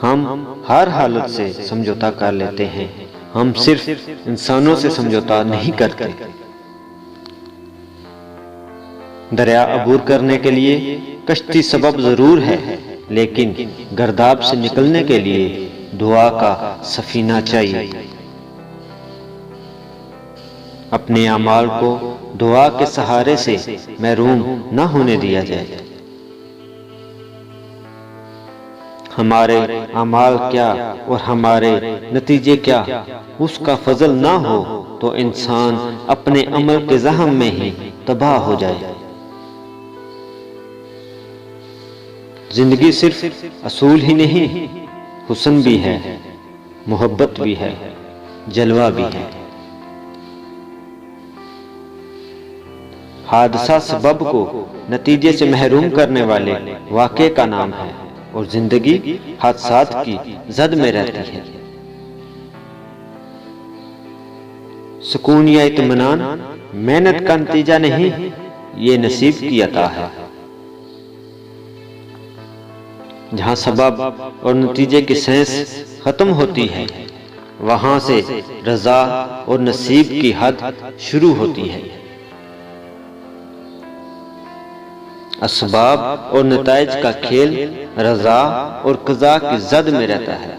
हम हर हालत से समझौता कर लेते हैं, हम सिर्फ इंसानों से समझौता नहीं करते। दरिया अबूर करने के लिए कश्ती सबब जरूर है, लेकिन गर्दाब से निकलने के लिए दुआ का सफीना चाहिए। अपने अमाल को दुआ के सहारे से महरूम न होने दिया जाए। हमारे अमाल क्या और हमारे नतीजे क्या, उसका फजल ना हो तो इंसान अपने अमल के ज़हम में ही तबाह हो जाए। जिंदगी सिर्फ असूल ही नहीं, हुस्न भी है, मोहब्बत भी है, जलवा भी है। हादसा सबब को नतीजे से महरूम करने वाले वाक़े का नाम है, और जिंदगी हादसात की जद में रहती है। सुकून या इत्मीनान मेहनत का नतीजा नहीं, ये नसीब की अता है। जहां सबब और नतीजे की सेंस खत्म होती है, वहां से रजा और नसीब की हद शुरू होती है। असबाब और नताइज का खेल रजा और कज़ा की जद में रहता है।